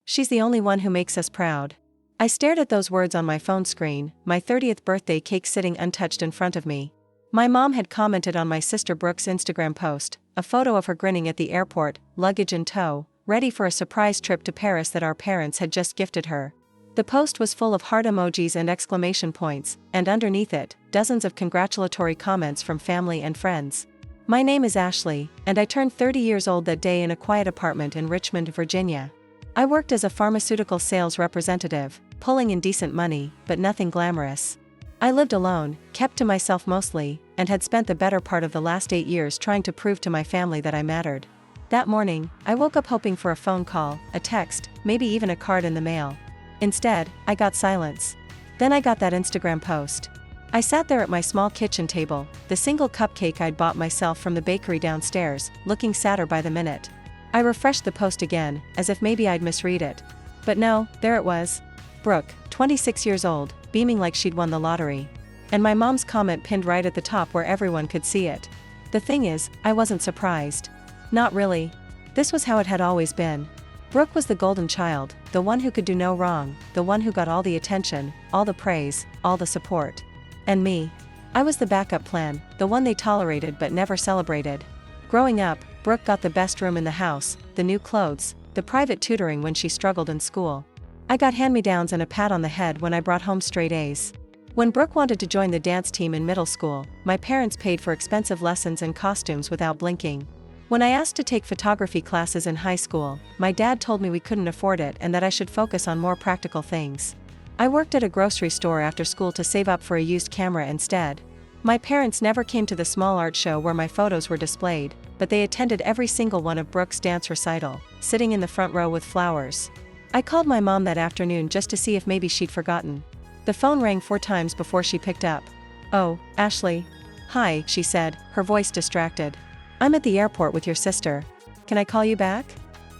she's the only one who makes us proud. I stared at those words on my phone screen, my 30th birthday cake sitting untouched in front of me. My mom had commented on my sister Brooke's Instagram post, a photo of her grinning at the airport, luggage in tow, ready for a surprise trip to Paris that our parents had just gifted her. The post was full of heart emojis and exclamation points, and underneath it, dozens of congratulatory comments from family and friends. My name is Ashley, and I turned 30 years old that day in a quiet apartment in Richmond, Virginia. I worked as a pharmaceutical sales representative, pulling in decent money, but nothing glamorous. I lived alone, kept to myself mostly, and had spent the better part of the last 8 years trying to prove to my family that I mattered. That morning, I woke up hoping for a phone call, a text, maybe even a card in the mail. Instead, I got silence. Then I got that Instagram post. I sat there at my small kitchen table, the single cupcake I'd bought myself from the bakery downstairs, looking sadder by the minute. I refreshed the post again, as if maybe I'd misread it. But no, there it was. Brooke, 26 years old, beaming like she'd won the lottery. And my mom's comment pinned right at the top where everyone could see it. The thing is, I wasn't surprised. Not really. This was how it had always been. Brooke was the golden child, the one who could do no wrong, the one who got all the attention, all the praise, all the support. And me. I was the backup plan, the one they tolerated but never celebrated. Growing up, Brooke got the best room in the house, the new clothes, the private tutoring when she struggled in school. I got hand-me-downs and a pat on the head when I brought home straight A's. When Brooke wanted to join the dance team in middle school, my parents paid for expensive lessons and costumes without blinking. When I asked to take photography classes in high school, my dad told me we couldn't afford it and that I should focus on more practical things. I worked at a grocery store after school to save up for a used camera instead. My parents never came to the small art show where my photos were displayed, but they attended every single one of Brooke's dance recital, sitting in the front row with flowers. I called my mom that afternoon just to see if maybe she'd forgotten. The phone rang 4 times before she picked up. "Oh, Ashley." "Hi," she said, her voice distracted. "I'm at the airport with your sister. Can I call you back?"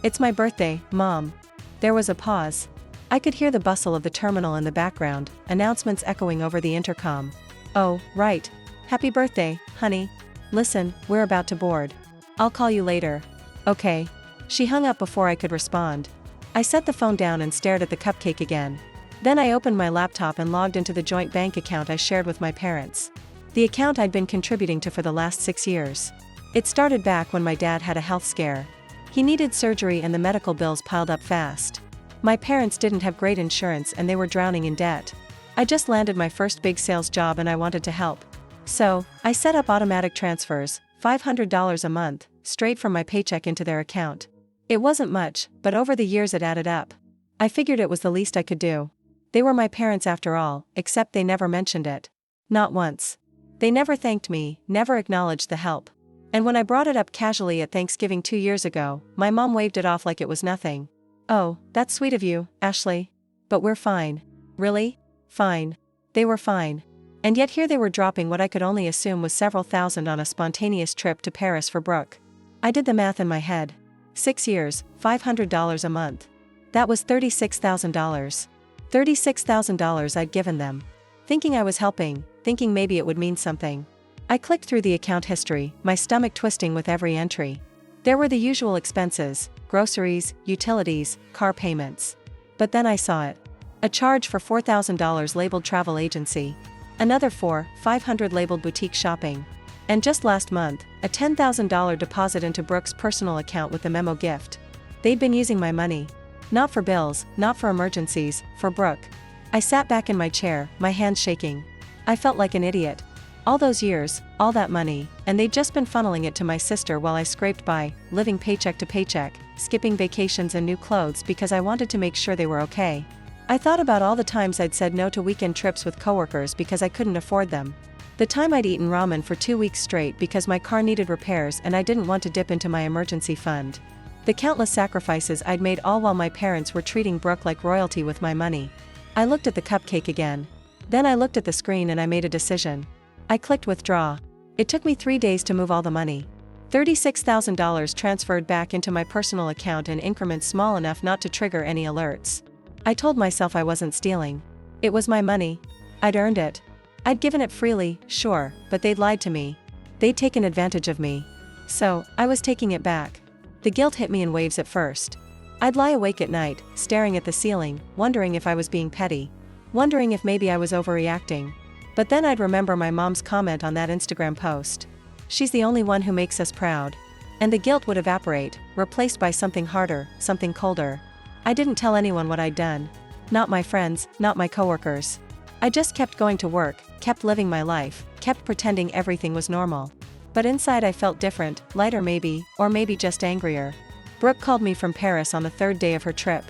"It's my birthday, Mom." There was a pause. I could hear the bustle of the terminal in the background, announcements echoing over the intercom. "Oh, right. Happy birthday, honey. Listen, we're about to board. I'll call you later." "Okay." She hung up before I could respond. I set the phone down and stared at the cupcake again. Then I opened my laptop and logged into the joint bank account I shared with my parents. The account I'd been contributing to for the last 6 years. It started back when my dad had a health scare. He needed surgery and the medical bills piled up fast. My parents didn't have great insurance and they were drowning in debt. I just landed my first big sales job and I wanted to help. So, I set up automatic transfers, $500 a month, straight from my paycheck into their account. It wasn't much, but over the years it added up. I figured it was the least I could do. They were my parents after all, except they never mentioned it. Not once. They never thanked me, never acknowledged the help. And when I brought it up casually at Thanksgiving 2 years ago, my mom waved it off like it was nothing. "Oh, that's sweet of you, Ashley. But we're fine." "Really?" "Fine." They were fine. And yet here they were dropping what I could only assume was several thousand on a spontaneous trip to Paris for Brooke. I did the math in my head. 6 years, $500 a month. That was $36,000. $36,000 I'd given them. Thinking I was helping, thinking maybe it would mean something. I clicked through the account history, my stomach twisting with every entry. There were the usual expenses, groceries, utilities, car payments. But then I saw it. A charge for $4,000 labeled travel agency. Another for $500 labeled boutique shopping. And just last month, a $10,000 deposit into Brooke's personal account with the memo gift. They'd been using my money. Not for bills, not for emergencies, for Brooke. I sat back in my chair, my hands shaking. I felt like an idiot. All those years, all that money, and they'd just been funneling it to my sister while I scraped by, living paycheck to paycheck, skipping vacations and new clothes because I wanted to make sure they were okay. I thought about all the times I'd said no to weekend trips with coworkers because I couldn't afford them. The time I'd eaten ramen for 2 weeks straight because my car needed repairs and I didn't want to dip into my emergency fund. The countless sacrifices I'd made all while my parents were treating Brooke like royalty with my money. I looked at the cupcake again. Then I looked at the screen and I made a decision. I clicked withdraw. It took me 3 days to move all the money. $36,000 transferred back into my personal account in increments small enough not to trigger any alerts. I told myself I wasn't stealing. It was my money. I'd earned it. I'd given it freely, sure, but they'd lied to me. They'd taken advantage of me. So, I was taking it back. The guilt hit me in waves at first. I'd lie awake at night, staring at the ceiling, wondering if I was being petty. Wondering if maybe I was overreacting. But then I'd remember my mom's comment on that Instagram post. She's the only one who makes us proud. And the guilt would evaporate, replaced by something harder, something colder. I didn't tell anyone what I'd done. Not my friends, not my coworkers. I just kept going to work, kept living my life, kept pretending everything was normal. But inside I felt different, lighter maybe, or maybe just angrier. Brooke called me from Paris on the third day of her trip.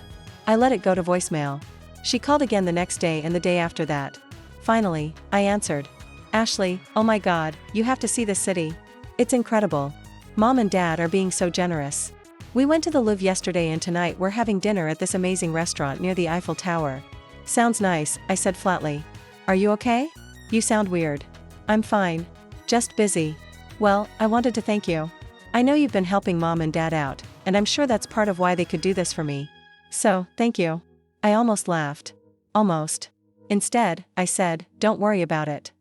I let it go to voicemail. She called again the next day and the day after that. Finally, I answered. Ashley, oh my God, you have to see this city. It's incredible. Mom and Dad are being so generous. We went to the Louvre yesterday and tonight we're having dinner at this amazing restaurant near the Eiffel Tower. Sounds nice, I said flatly. Are you okay? You sound weird. I'm fine. Just busy. Well, I wanted to thank you. I know you've been helping Mom and Dad out, and I'm sure that's part of why they could do this for me. So, thank you. I almost laughed. Almost. Instead, I said, don't worry about it.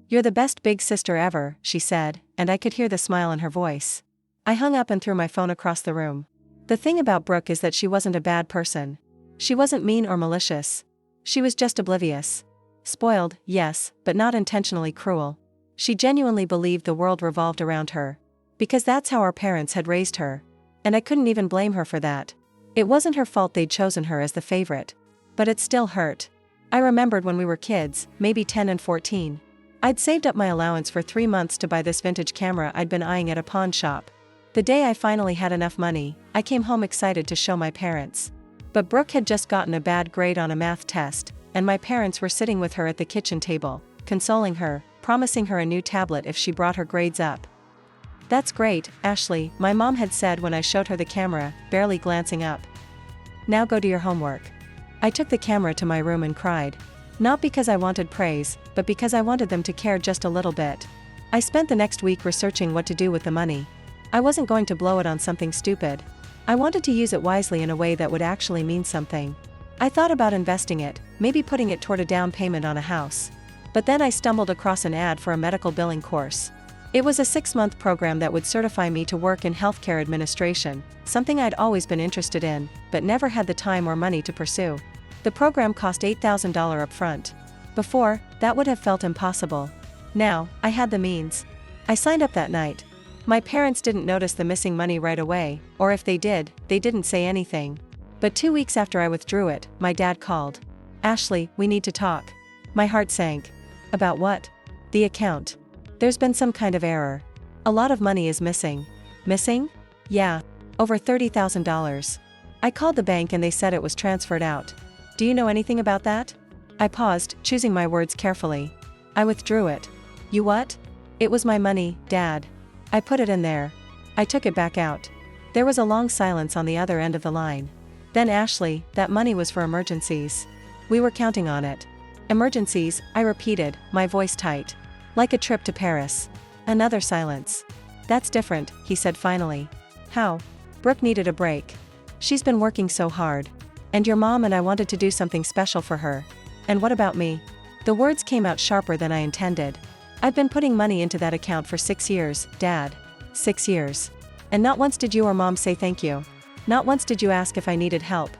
You're the best big sister ever, she said, and I could hear the smile in her voice. I hung up and threw my phone across the room. The thing about Brooke is that she wasn't a bad person. She wasn't mean or malicious. She was just oblivious. Spoiled, yes, but not intentionally cruel. She genuinely believed the world revolved around her. Because that's how our parents had raised her. And I couldn't even blame her for that. It wasn't her fault they'd chosen her as the favorite. But it still hurt. I remembered when we were kids, maybe 10 and 14. I'd saved up my allowance for 3 months to buy this vintage camera I'd been eyeing at a pawn shop. The day I finally had enough money, I came home excited to show my parents. But Brooke had just gotten a bad grade on a math test, and my parents were sitting with her at the kitchen table, consoling her, promising her a new tablet if she brought her grades up. That's great, Ashley, my mom had said when I showed her the camera, barely glancing up. Now go do your homework. I took the camera to my room and cried. Not because I wanted praise, but because I wanted them to care just a little bit. I spent the next week researching what to do with the money. I wasn't going to blow it on something stupid. I wanted to use it wisely in a way that would actually mean something. I thought about investing it, maybe putting it toward a down payment on a house. But then I stumbled across an ad for a medical billing course. It was a 6-month program that would certify me to work in healthcare administration, something I'd always been interested in, but never had the time or money to pursue. The program cost $8,000 upfront. Before, that would have felt impossible. Now, I had the means. I signed up that night. My parents didn't notice the missing money right away, or if they did, they didn't say anything. But 2 weeks after I withdrew it, my dad called. Ashley, we need to talk. My heart sank. About what? The account. There's been some kind of error. A lot of money is missing. Missing? Yeah. Over $30,000. I called the bank and they said it was transferred out. Do you know anything about that? I paused, choosing my words carefully. I withdrew it. You what? It was my money, Dad. I put it in there. I took it back out. There was a long silence on the other end of the line. Then Ashley, that money was for emergencies. We were counting on it. Emergencies, I repeated, my voice tight. Like a trip to Paris. Another silence. That's different, he said finally. How? Brooke needed a break. She's been working so hard. And your mom and I wanted to do something special for her. And what about me? The words came out sharper than I intended. I've been putting money into that account for 6 years, Dad. 6 years. And not once did you or Mom say thank you. Not once did you ask if I needed help.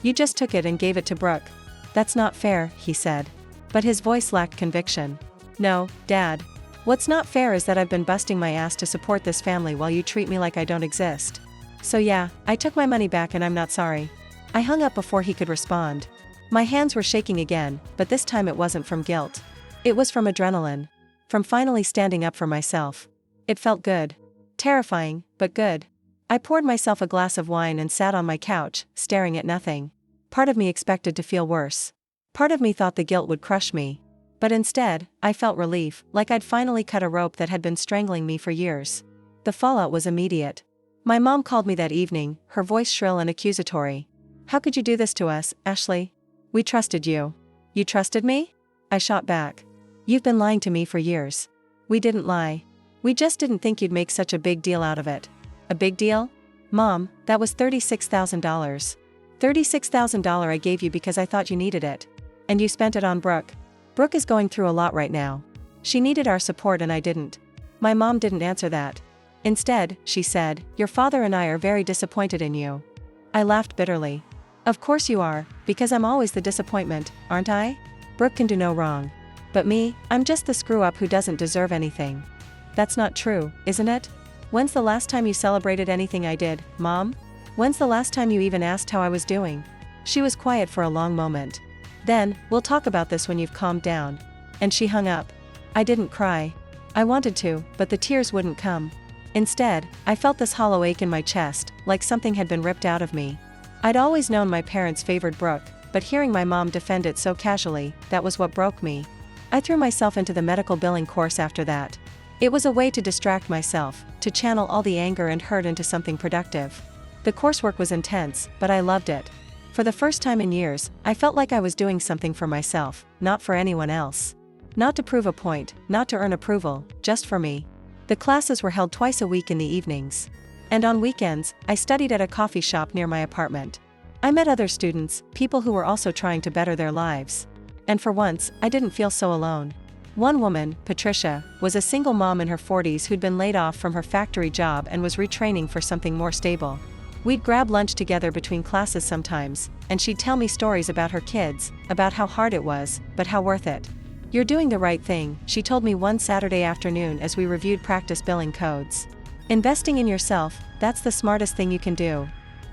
You just took it and gave it to Brooke. That's not fair, he said. But his voice lacked conviction. No, Dad. What's not fair is that I've been busting my ass to support this family while you treat me like I don't exist. So yeah, I took my money back and I'm not sorry. I hung up before he could respond. My hands were shaking again, but this time it wasn't from guilt. It was from adrenaline. From finally standing up for myself. It felt good. Terrifying, but good. I poured myself a glass of wine and sat on my couch, staring at nothing. Part of me expected to feel worse. Part of me thought the guilt would crush me. But instead, I felt relief, like I'd finally cut a rope that had been strangling me for years. The fallout was immediate. My mom called me that evening, her voice shrill and accusatory. How could you do this to us, Ashley? We trusted you. You trusted me? I shot back. You've been lying to me for years. We didn't lie. We just didn't think you'd make such a big deal out of it. A big deal? Mom, that was $36,000. $36,000 I gave you because I thought you needed it. And you spent it on Brooke. Brooke is going through a lot right now. She needed our support and I didn't. My mom didn't answer that. Instead, she said, your father and I are very disappointed in you. I laughed bitterly. Of course you are, because I'm always the disappointment, aren't I? Brooke can do no wrong. But me, I'm just the screw-up who doesn't deserve anything. That's not true, isn't it? When's the last time you celebrated anything I did, Mom? When's the last time you even asked how I was doing? She was quiet for a long moment. Then, we'll talk about this when you've calmed down. And she hung up. I didn't cry. I wanted to, but the tears wouldn't come. Instead, I felt this hollow ache in my chest, like something had been ripped out of me. I'd always known my parents favored Brooke, but hearing my mom defend it so casually, that was what broke me. I threw myself into the medical billing course after that. It was a way to distract myself, to channel all the anger and hurt into something productive. The coursework was intense, but I loved it. For the first time in years, I felt like I was doing something for myself, not for anyone else. Not to prove a point, not to earn approval, just for me. The classes were held twice a week in the evenings. And on weekends, I studied at a coffee shop near my apartment. I met other students, people who were also trying to better their lives. And for once, I didn't feel so alone. One woman, Patricia, was a single mom in her 40s who'd been laid off from her factory job and was retraining for something more stable. We'd grab lunch together between classes sometimes, and she'd tell me stories about her kids, about how hard it was, but how worth it. You're doing the right thing, she told me one Saturday afternoon as we reviewed practice billing codes. Investing in yourself, that's the smartest thing you can do.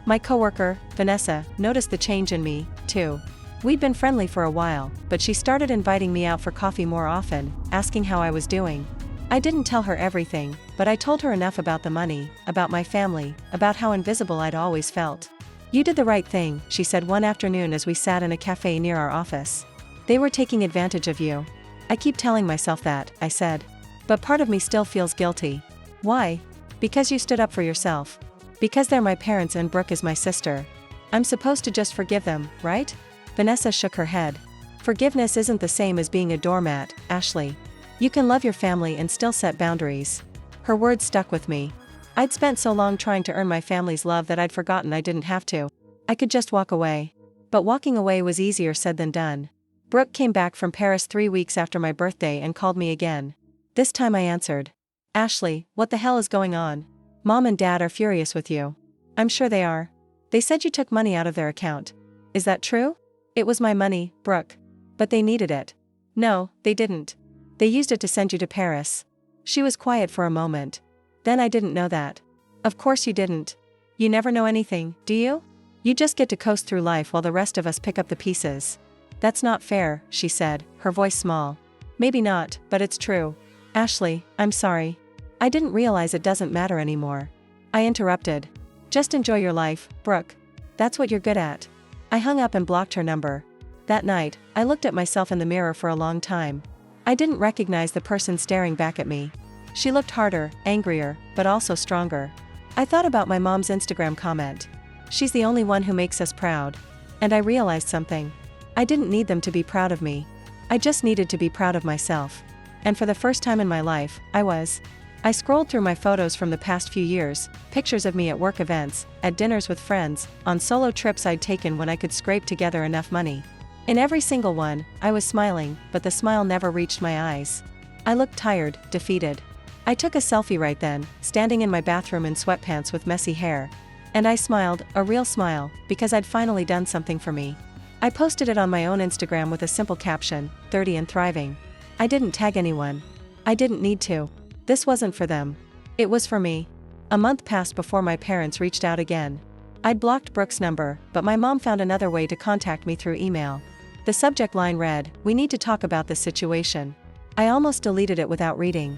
My coworker, Vanessa, noticed the change in me, too. We'd been friendly for a while, but she started inviting me out for coffee more often, asking how I was doing. I didn't tell her everything, but I told her enough about the money, about my family, about how invisible I'd always felt. You did the right thing, she said one afternoon as we sat in a cafe near our office. They were taking advantage of you. I keep telling myself that, I said. But part of me still feels guilty. Why? Because you stood up for yourself. Because they're my parents and Brooke is my sister. I'm supposed to just forgive them, right? Vanessa shook her head. Forgiveness isn't the same as being a doormat, Ashley. You can love your family and still set boundaries. Her words stuck with me. I'd spent so long trying to earn my family's love that I'd forgotten I didn't have to. I could just walk away. But walking away was easier said than done. Brooke came back from Paris 3 weeks after my birthday and called me again. This time I answered. Ashley, what the hell is going on? Mom and Dad are furious with you. I'm sure they are. They said you took money out of their account. Is that true? It was my money, Brooke. But they needed it. No, they didn't. They used it to send you to Paris. She was quiet for a moment. Then I didn't know that. Of course you didn't. You never know anything, do you? You just get to coast through life while the rest of us pick up the pieces. That's not fair, she said, her voice small. Maybe not, but it's true. Ashley, I'm sorry. I didn't realize it doesn't matter anymore. I interrupted. Just enjoy your life, Brooke. That's what you're good at. I hung up and blocked her number. That night, I looked at myself in the mirror for a long time. I didn't recognize the person staring back at me. She looked harder, angrier, but also stronger. I thought about my mom's Instagram comment. She's the only one who makes us proud. And I realized something. I didn't need them to be proud of me. I just needed to be proud of myself. And for the first time in my life, I was. I scrolled through my photos from the past few years, pictures of me at work events, at dinners with friends, on solo trips I'd taken when I could scrape together enough money. In every single one, I was smiling, but the smile never reached my eyes. I looked tired, defeated. I took a selfie right then, standing in my bathroom in sweatpants with messy hair. And I smiled, a real smile, because I'd finally done something for me. I posted it on my own Instagram with a simple caption, 30 and thriving. I didn't tag anyone. I didn't need to. This wasn't for them. It was for me. A month passed before my parents reached out again. I'd blocked Brooke's number, but my mom found another way to contact me through email. The subject line read, "We need to talk about this situation." I almost deleted it without reading.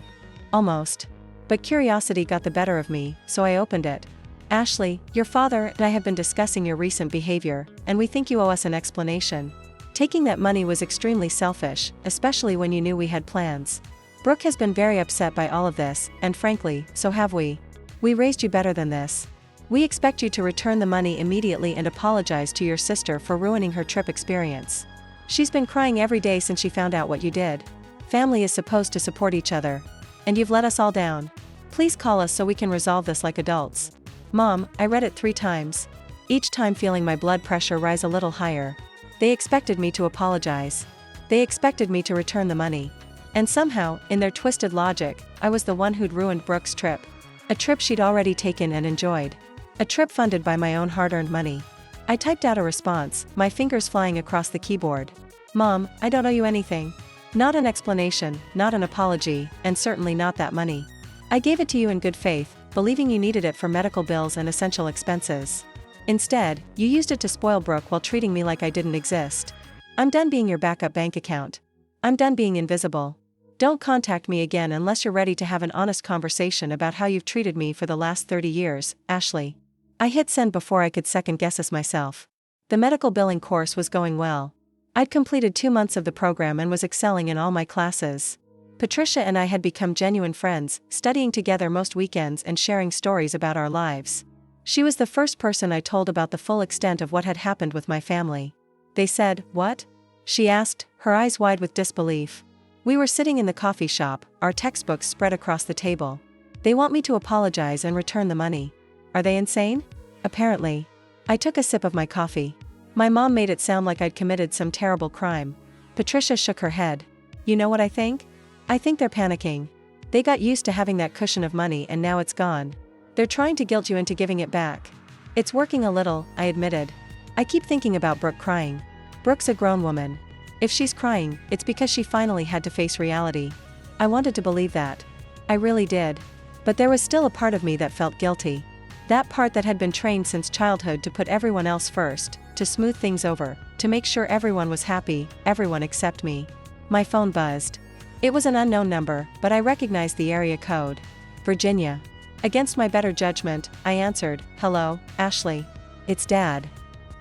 Almost. But curiosity got the better of me, so I opened it. Ashley, your father and I have been discussing your recent behavior, and we think you owe us an explanation. Taking that money was extremely selfish, especially when you knew we had plans. Brooke has been very upset by all of this, and frankly, so have we. We raised you better than this. We expect you to return the money immediately and apologize to your sister for ruining her trip experience. She's been crying every day since she found out what you did. Family is supposed to support each other. And you've let us all down. Please call us so we can resolve this like adults. Mom, I read it 3 times. Each time feeling my blood pressure rise a little higher. They expected me to apologize. They expected me to return the money. And somehow, in their twisted logic, I was the one who'd ruined Brooke's trip. A trip she'd already taken and enjoyed. A trip funded by my own hard-earned money. I typed out a response, my fingers flying across the keyboard. Mom, I don't owe you anything. Not an explanation, not an apology, and certainly not that money. I gave it to you in good faith, believing you needed it for medical bills and essential expenses. Instead, you used it to spoil Brooke while treating me like I didn't exist. I'm done being your backup bank account. I'm done being invisible. Don't contact me again unless you're ready to have an honest conversation about how you've treated me for the last 30 years, Ashley. I hit send before I could second-guess us myself. The medical billing course was going well. I'd completed 2 months of the program and was excelling in all my classes. Patricia and I had become genuine friends, studying together most weekends and sharing stories about our lives. She was the first person I told about the full extent of what had happened with my family. They said, "What?" she asked, her eyes wide with disbelief. We were sitting in the coffee shop, our textbooks spread across the table. They want me to apologize and return the money. Are they insane? Apparently. I took a sip of my coffee. My mom made it sound like I'd committed some terrible crime. Patricia shook her head. You know what I think? I think they're panicking. They got used to having that cushion of money and now it's gone. They're trying to guilt you into giving it back. It's working a little, I admitted. I keep thinking about Brooke crying. Brooke's a grown woman. If she's crying, it's because she finally had to face reality. I wanted to believe that. I really did. But there was still a part of me that felt guilty. That part that had been trained since childhood to put everyone else first, to smooth things over, to make sure everyone was happy, everyone except me. My phone buzzed. It was an unknown number, but I recognized the area code. Virginia. Against my better judgment, I answered, "Hello, Ashley. It's Dad."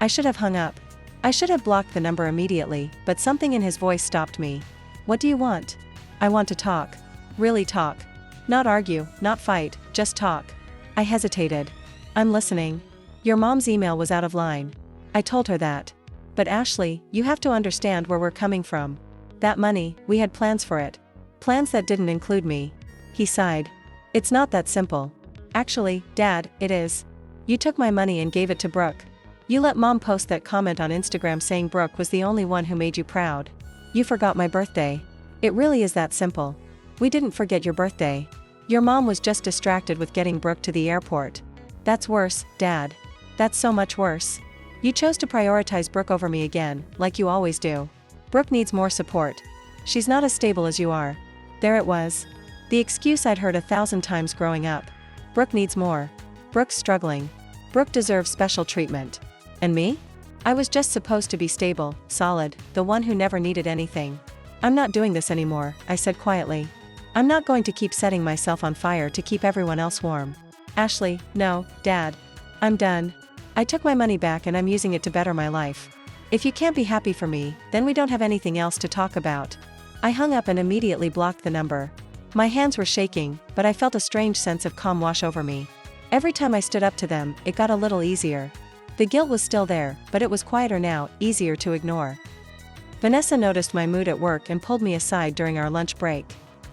I should have hung up. I should have blocked the number immediately, but something in his voice stopped me. What do you want? I want to talk. Really talk. Not argue, not fight, just talk. I hesitated. I'm listening. Your mom's email was out of line. I told her that. But Ashley, you have to understand where we're coming from. That money, we had plans for it. Plans that didn't include me. He sighed. It's not that simple. Actually, Dad, it is. You took my money and gave it to Brooke. You let Mom post that comment on Instagram saying Brooke was the only one who made you proud. You forgot my birthday. It really is that simple. We didn't forget your birthday. Your mom was just distracted with getting Brooke to the airport. That's worse, Dad. That's so much worse. You chose to prioritize Brooke over me again, like you always do. Brooke needs more support. She's not as stable as you are. There it was. The excuse I'd heard 1,000 times growing up. Brooke needs more. Brooke's struggling. Brooke deserves special treatment. And me? I was just supposed to be stable, solid, the one who never needed anything. I'm not doing this anymore, I said quietly. I'm not going to keep setting myself on fire to keep everyone else warm. Ashley, no, Dad. I'm done. I took my money back and I'm using it to better my life. If you can't be happy for me, then we don't have anything else to talk about. I hung up and immediately blocked the number. My hands were shaking, but I felt a strange sense of calm wash over me. Every time I stood up to them, it got a little easier. The guilt was still there, but it was quieter now, easier to ignore. Vanessa noticed my mood at work and pulled me aside during our lunch break.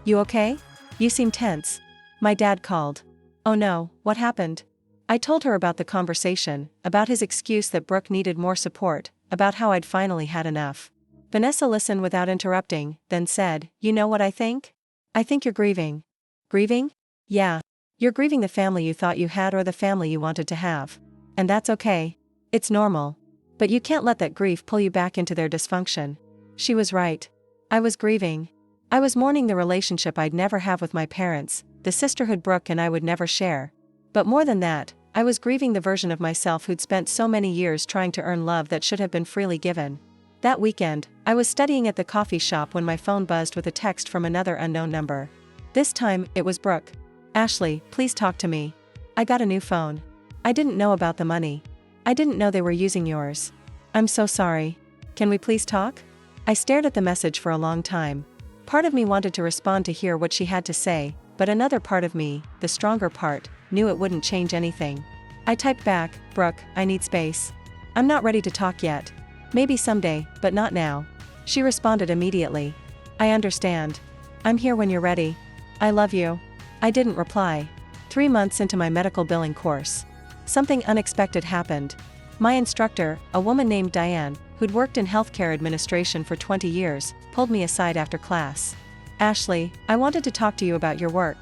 You okay? You seem tense. My dad called. Oh no, what happened? I told her about the conversation, about his excuse that Brooke needed more support, about how I'd finally had enough. Vanessa listened without interrupting, then said, You know what I think? I think you're grieving. Grieving? Yeah. You're grieving the family you thought you had or the family you wanted to have. And that's okay. It's normal. But you can't let that grief pull you back into their dysfunction. She was right. I was grieving. I was mourning the relationship I'd never have with my parents, the sisterhood Brooke and I would never share. But more than that, I was grieving the version of myself who'd spent so many years trying to earn love that should have been freely given. That weekend, I was studying at the coffee shop when my phone buzzed with a text from another unknown number. This time, it was Brooke. Ashley, please talk to me. I got a new phone. I didn't know about the money. I didn't know they were using yours. I'm so sorry. Can we please talk? I stared at the message for a long time. Part of me wanted to respond to hear what she had to say, but another part of me, the stronger part, knew it wouldn't change anything. I typed back, Brooke, I need space. I'm not ready to talk yet. Maybe someday, but not now. She responded immediately. I understand. I'm here when you're ready. I love you. I didn't reply. 3 months into my medical billing course, something unexpected happened. My instructor, a woman named Diane, who'd worked in healthcare administration for 20 years, pulled me aside after class. Ashley, I wanted to talk to you about your work.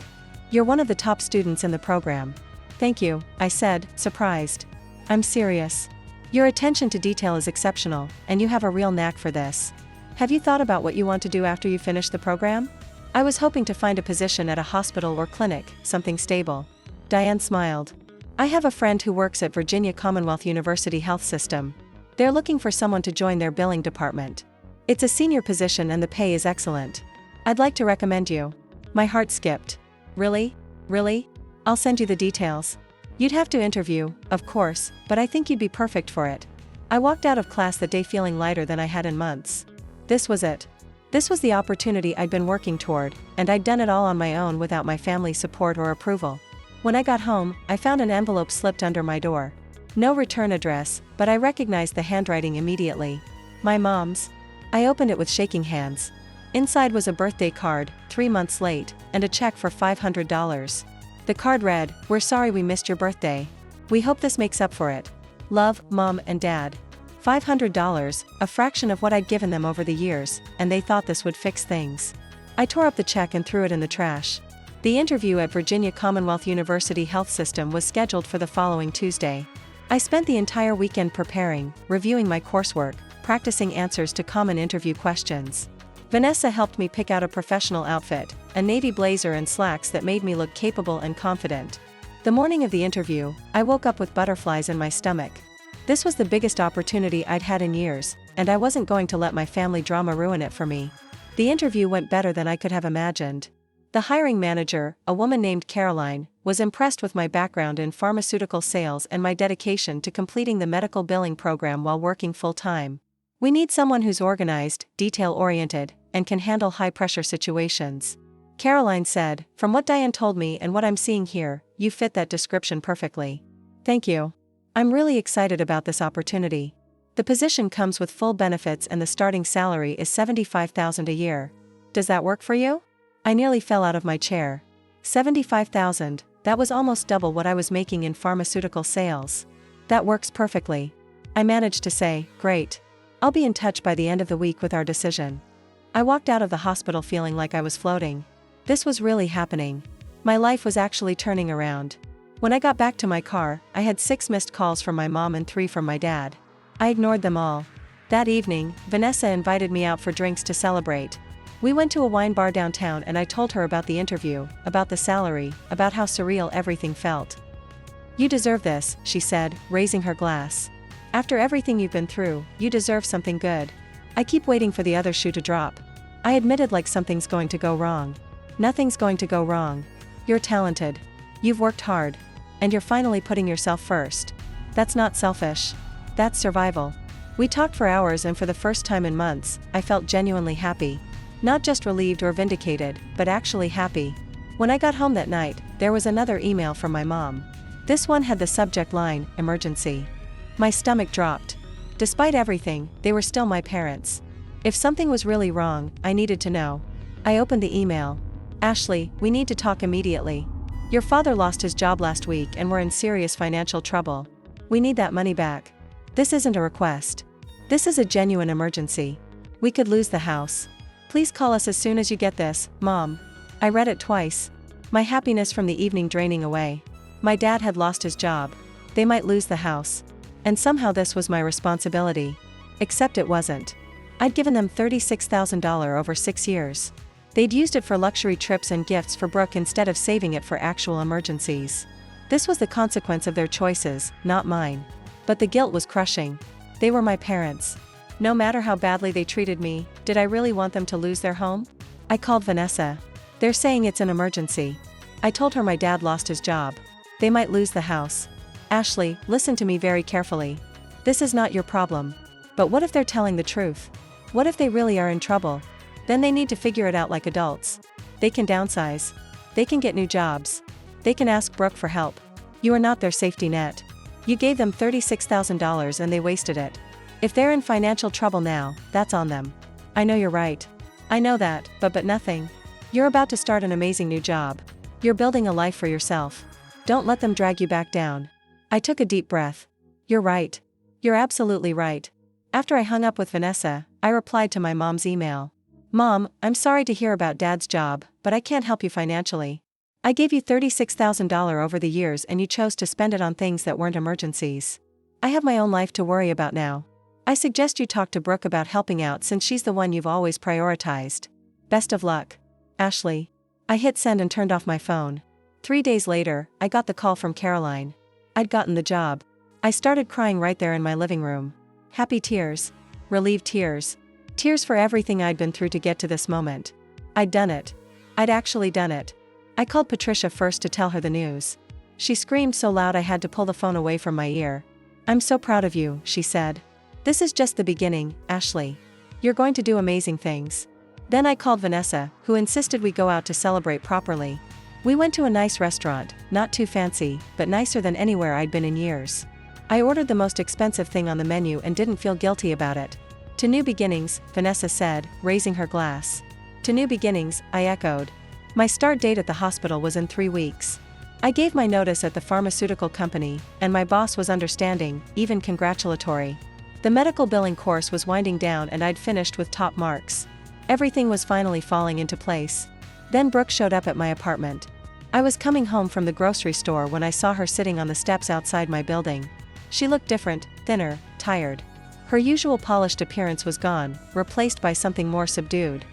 You're one of the top students in the program. Thank you, I said, surprised. I'm serious. Your attention to detail is exceptional, and you have a real knack for this. Have you thought about what you want to do after you finish the program? I was hoping to find a position at a hospital or clinic, something stable. Diane smiled. I have a friend who works at Virginia Commonwealth University Health System. They're looking for someone to join their billing department. It's a senior position and the pay is excellent. I'd like to recommend you. My heart skipped. Really? Really? I'll send you the details. You'd have to interview, of course, but I think you'd be perfect for it. I walked out of class that day feeling lighter than I had in months. This was it. This was the opportunity I'd been working toward, and I'd done it all on my own without my family's support or approval. When I got home, I found an envelope slipped under my door. No return address, but I recognized the handwriting immediately. My mom's. I opened it with shaking hands. Inside was a birthday card, 3 months late, and a check for $500. The card read, "We're sorry we missed your birthday. We hope this makes up for it. Love, Mom and Dad." $500, a fraction of what I'd given them over the years, and they thought this would fix things. I tore up the check and threw it in the trash. The interview at Virginia Commonwealth University Health System was scheduled for the following Tuesday. I spent the entire weekend preparing, reviewing my coursework, practicing answers to common interview questions. Vanessa helped me pick out a professional outfit, a navy blazer and slacks that made me look capable and confident. The morning of the interview, I woke up with butterflies in my stomach. This was the biggest opportunity I'd had in years, and I wasn't going to let my family drama ruin it for me. The interview went better than I could have imagined. The hiring manager, a woman named Caroline, was impressed with my background in pharmaceutical sales and my dedication to completing the medical billing program while working full-time. "We need someone who's organized, detail-oriented, and can handle high-pressure situations," Caroline said. "From what Diane told me and what I'm seeing here, you fit that description perfectly." "Thank you. I'm really excited about this opportunity. The position comes with full benefits and the starting salary is $75,000 a year. Does that work for you?" I nearly fell out of my chair. $75,000, that was almost double what I was making in pharmaceutical sales. "That works perfectly." I managed to say, "Great. I'll be in touch by the end of the week with our decision." I walked out of the hospital feeling like I was floating. This was really happening. My life was actually turning around. When I got back to my car, I had 6 missed calls from my mom and 3 from my dad. I ignored them all. That evening, Vanessa invited me out for drinks to celebrate. We went to a wine bar downtown and I told her about the interview, about the salary, about how surreal everything felt. "You deserve this," she said, raising her glass. "After everything you've been through, you deserve something good." I keep waiting for the other shoe to drop. I admitted like something's going to go wrong. Nothing's going to go wrong. You're talented. You've worked hard. And you're finally putting yourself first. That's not selfish. That's survival. We talked for hours and for the first time in months, I felt genuinely happy. Not just relieved or vindicated, but actually happy. When I got home that night, there was another email from my mom. This one had the subject line, "Emergency." My stomach dropped. Despite everything, they were still my parents. If something was really wrong, I needed to know. I opened the email. "Ashley, we need to talk immediately. Your father lost his job last week and we're in serious financial trouble. We need that money back. This isn't a request. This is a genuine emergency. We could lose the house. Please call us as soon as you get this, Mom." I read it twice. My happiness from the evening draining away. My dad had lost his job. They might lose the house. And somehow this was my responsibility. Except it wasn't. I'd given them $36,000 over 6 years. They'd used it for luxury trips and gifts for Brooke instead of saving it for actual emergencies. This was the consequence of their choices, not mine. But the guilt was crushing. They were my parents. No matter how badly they treated me, did I really want them to lose their home? I called Vanessa. "They're saying it's an emergency." I told her my dad lost his job. They might lose the house. "Ashley, listen to me very carefully. This is not your problem. But what if they're telling the truth? What if they really are in trouble? Then they need to figure it out like adults. They can downsize. They can get new jobs. They can ask Brooke for help. You are not their safety net. You gave them $36,000 and they wasted it. If they're in financial trouble now, that's on them." "I know you're right. I know that, but nothing. You're about to start an amazing new job. You're building a life for yourself. Don't let them drag you back down." I took a deep breath. "You're right. You're absolutely right." After I hung up with Vanessa, I replied to my mom's email. "Mom, I'm sorry to hear about Dad's job, but I can't help you financially. I gave you $36,000 over the years and you chose to spend it on things that weren't emergencies. I have my own life to worry about now. I suggest you talk to Brooke about helping out since she's the one you've always prioritized. Best of luck. Ashley. I hit send and turned off my phone. 3 days later, I got the call from Caroline. I'd gotten the job. I started crying right there in my living room. Happy tears. Relieved tears. Tears for everything I'd been through to get to this moment. I'd done it. I'd actually done it. I called Patricia first to tell her the news. She screamed so loud I had to pull the phone away from my ear. I'm so proud of you, she said. This is just the beginning, Ashley. You're going to do amazing things. Then I called Vanessa, who insisted we go out to celebrate properly. We went to a nice restaurant, not too fancy, but nicer than anywhere I'd been in years. I ordered the most expensive thing on the menu and didn't feel guilty about it. To new beginnings, Vanessa said, raising her glass. To new beginnings, I echoed. My start date at the hospital was in 3 weeks. I gave my notice at the pharmaceutical company, and my boss was understanding, even congratulatory. The medical billing course was winding down and I'd finished with top marks. Everything was finally falling into place. Then Brooke showed up at my apartment. I was coming home from the grocery store when I saw her sitting on the steps outside my building. She looked different, thinner, tired. Her usual polished appearance was gone, replaced by something more subdued.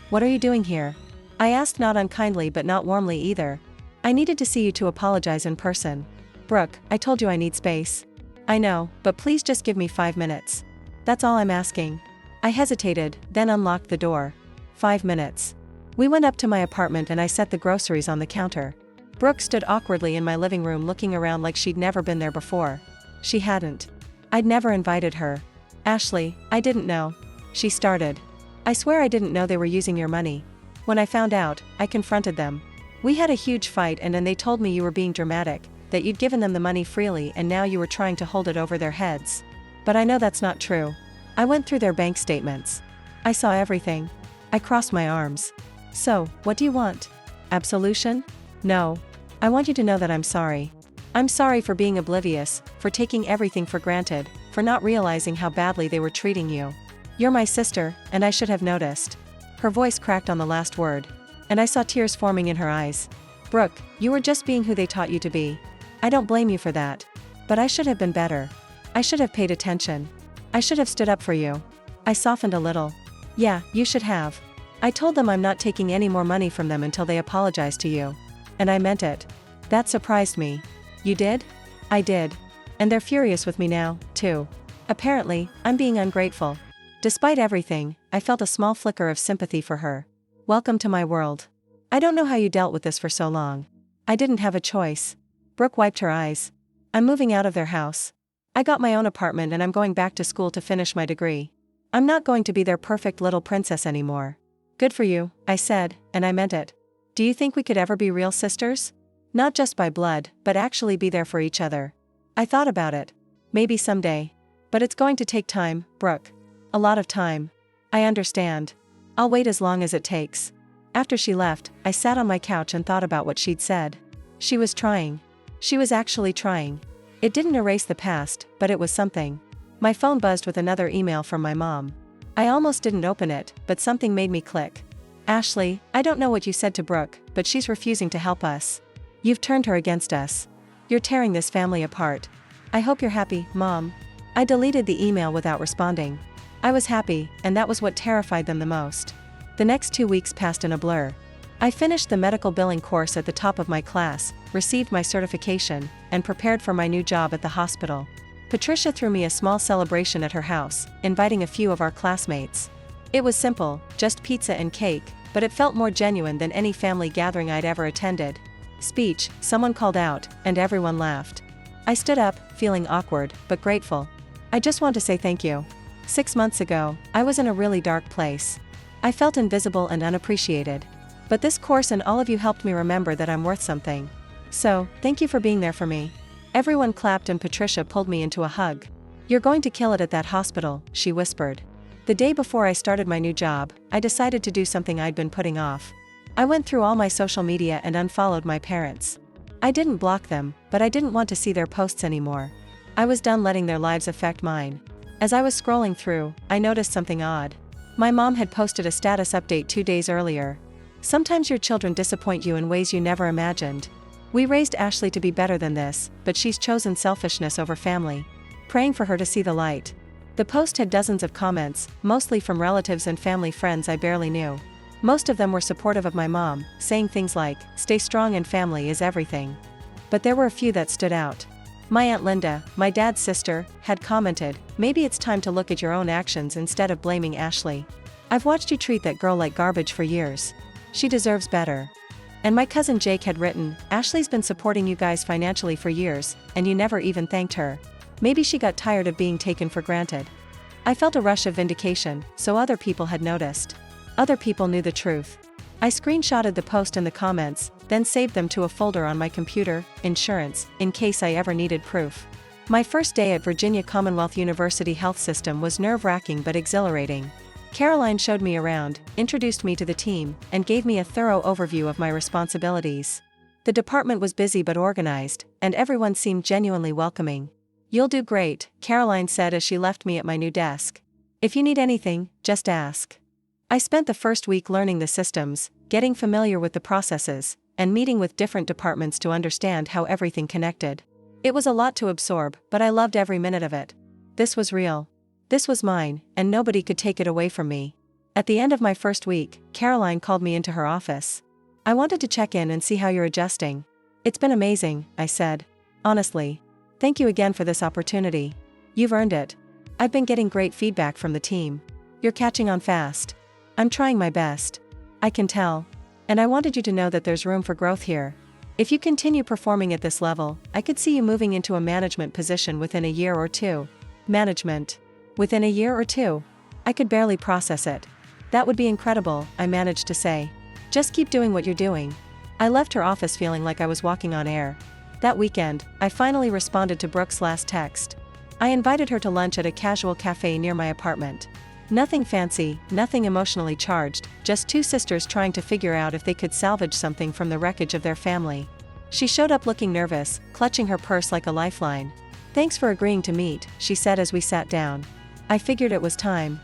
What are you doing here? I asked, not unkindly but not warmly either. I needed to see you to apologize in person. Brooke, I told you I need space. I know, but please just give me 5 minutes. That's all I'm asking. I hesitated, then unlocked the door. 5 minutes. We went up to my apartment and I set the groceries on the counter. Brooke stood awkwardly in my living room looking around like she'd never been there before. She hadn't. I'd never invited her. Ashley, I didn't know. She started. I swear I didn't know they were using your money. When I found out, I confronted them. We had a huge fight and then they told me you were being dramatic, that you'd given them the money freely and now you were trying to hold it over their heads. But I know that's not true. I went through their bank statements. I saw everything. I crossed my arms. So, what do you want? Absolution? No. I want you to know that I'm sorry. I'm sorry for being oblivious, for taking everything for granted, for not realizing how badly they were treating you. You're my sister, and I should have noticed. Her voice cracked on the last word, and I saw tears forming in her eyes. Brooke, you were just being who they taught you to be. I don't blame you for that. But I should have been better. I should have paid attention. I should have stood up for you. I softened a little. Yeah, you should have. I told them I'm not taking any more money from them until they apologize to you. And I meant it. That surprised me. You did? I did. And they're furious with me now, too. Apparently, I'm being ungrateful. Despite everything, I felt a small flicker of sympathy for her. Welcome to my world. I don't know how you dealt with this for so long. I didn't have a choice. Brooke wiped her eyes. I'm moving out of their house. I got my own apartment and I'm going back to school to finish my degree. I'm not going to be their perfect little princess anymore. Good for you, I said, and I meant it. Do you think we could ever be real sisters? Not just by blood, but actually be there for each other. I thought about it. Maybe someday. But it's going to take time, Brooke. A lot of time. I understand. I'll wait as long as it takes. After she left, I sat on my couch and thought about what she'd said. She was trying. She was actually trying. It didn't erase the past, but it was something. My phone buzzed with another email from my mom. I almost didn't open it, but something made me click. Ashley, I don't know what you said to Brooke, but she's refusing to help us. You've turned her against us. You're tearing this family apart. I hope you're happy, Mom. I deleted the email without responding. I was happy, and that was what terrified them the most. The next 2 weeks passed in a blur. I finished the medical billing course at the top of my class, received my certification, and prepared for my new job at the hospital. Patricia threw me a small celebration at her house, inviting a few of our classmates. It was simple, just pizza and cake, but it felt more genuine than any family gathering I'd ever attended. Speech, someone called out, and everyone laughed. I stood up, feeling awkward, but grateful. I just want to say thank you. 6 months ago, I was in a really dark place. I felt invisible and unappreciated. But this course and all of you helped me remember that I'm worth something. So, thank you for being there for me. Everyone clapped and Patricia pulled me into a hug. You're going to kill it at that hospital, she whispered. The day before I started my new job, I decided to do something I'd been putting off. I went through all my social media and unfollowed my parents. I didn't block them, but I didn't want to see their posts anymore. I was done letting their lives affect mine. As I was scrolling through, I noticed something odd. My mom had posted a status update 2 days earlier. Sometimes your children disappoint you in ways you never imagined. We raised Ashley to be better than this, but she's chosen selfishness over family. Praying for her to see the light. The post had dozens of comments, mostly from relatives and family friends I barely knew. Most of them were supportive of my mom, saying things like, "Stay strong and family is everything." But there were a few that stood out. My Aunt Linda, my dad's sister, had commented, "Maybe it's time to look at your own actions instead of blaming Ashley. I've watched you treat that girl like garbage for years. She deserves better." And my cousin Jake had written, "Ashley's been supporting you guys financially for years, and you never even thanked her. Maybe she got tired of being taken for granted." I felt a rush of vindication, so other people had noticed. Other people knew the truth. I screenshotted the post and the comments, then saved them to a folder on my computer, insurance, in case I ever needed proof. My first day at Virginia Commonwealth University Health System was nerve-wracking but exhilarating. Caroline showed me around, introduced me to the team, and gave me a thorough overview of my responsibilities. The department was busy but organized, and everyone seemed genuinely welcoming. "You'll do great," Caroline said as she left me at my new desk. "If you need anything, just ask." I spent the first week learning the systems, getting familiar with the processes, and meeting with different departments to understand how everything connected. It was a lot to absorb, but I loved every minute of it. This was real. This was mine, and nobody could take it away from me. At the end of my first week, Caroline called me into her office. "I wanted to check in and see how you're adjusting." "It's been amazing," I said. "Honestly. Thank you again for this opportunity. You've earned it. I've been getting great feedback from the team. You're catching on fast. I'm trying my best. I can tell. And I wanted you to know that there's room for growth here. If you continue performing at this level, I could see you moving into a management position within a year or two." Management. Within a year or two? I could barely process it. "That would be incredible," I managed to say. "Just keep doing what you're doing." I left her office feeling like I was walking on air. That weekend, I finally responded to Brooke's last text. I invited her to lunch at a casual cafe near my apartment. Nothing fancy, nothing emotionally charged, just two sisters trying to figure out if they could salvage something from the wreckage of their family. She showed up looking nervous, clutching her purse like a lifeline. "Thanks for agreeing to meet," she said as we sat down. I figured it was time.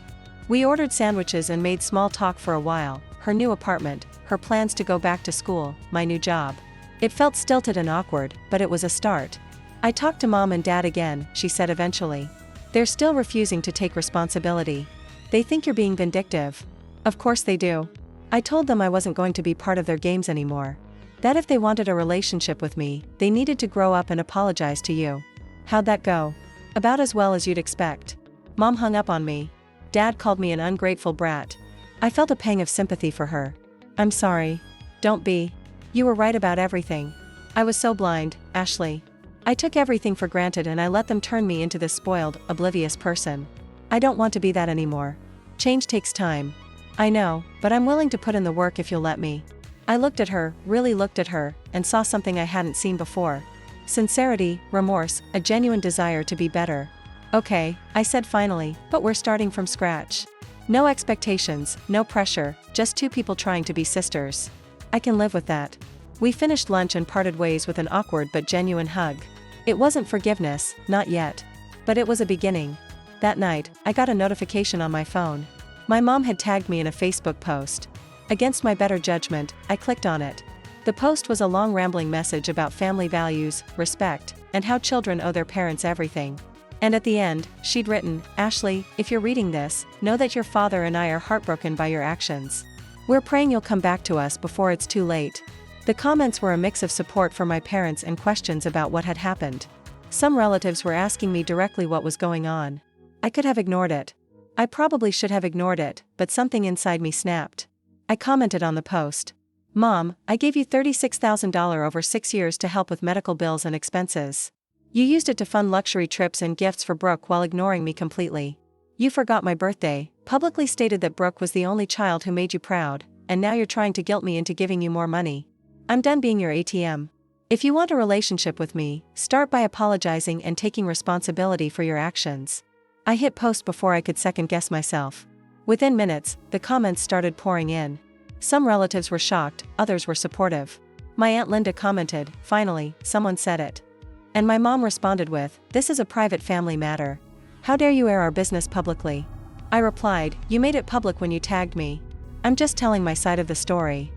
We ordered sandwiches and made small talk for a while, her new apartment, her plans to go back to school, my new job. It felt stilted and awkward, but it was a start. "I talked to Mom and Dad again," she said eventually. "They're still refusing to take responsibility. They think you're being vindictive." "Of course they do. I told them I wasn't going to be part of their games anymore. That if they wanted a relationship with me, they needed to grow up and apologize to you." "How'd that go?" "About as well as you'd expect. Mom hung up on me. Dad called me an ungrateful brat." I felt a pang of sympathy for her. "I'm sorry. Don't be. You were right about everything. I was so blind, Ashley. I took everything for granted and I let them turn me into this spoiled, oblivious person. I don't want to be that anymore. Change takes time. I know, but I'm willing to put in the work if you'll let me." I looked at her, really looked at her, and saw something I hadn't seen before. Sincerity, remorse, a genuine desire to be better. "Okay," I said finally, "but we're starting from scratch. No expectations, no pressure, just two people trying to be sisters. I can live with that." We finished lunch and parted ways with an awkward but genuine hug. It wasn't forgiveness, not yet. But it was a beginning. That night, I got a notification on my phone. My mom had tagged me in a Facebook post. Against my better judgment, I clicked on it. The post was a long rambling message about family values, respect, and how children owe their parents everything. And at the end, she'd written, "Ashley, if you're reading this, know that your father and I are heartbroken by your actions. We're praying you'll come back to us before it's too late." The comments were a mix of support for my parents and questions about what had happened. Some relatives were asking me directly what was going on. I could have ignored it. I probably should have ignored it, but something inside me snapped. I commented on the post. "Mom, I gave you $36,000 over 6 years to help with medical bills and expenses. You used it to fund luxury trips and gifts for Brooke while ignoring me completely. You forgot my birthday, publicly stated that Brooke was the only child who made you proud, and now you're trying to guilt me into giving you more money. I'm done being your ATM. If you want a relationship with me, start by apologizing and taking responsibility for your actions." I hit post before I could second guess myself. Within minutes, the comments started pouring in. Some relatives were shocked, others were supportive. My Aunt Linda commented, "Finally, someone said it." And my mom responded with, "This is a private family matter. How dare you air our business publicly?" I replied, "You made it public when you tagged me. I'm just telling my side of the story."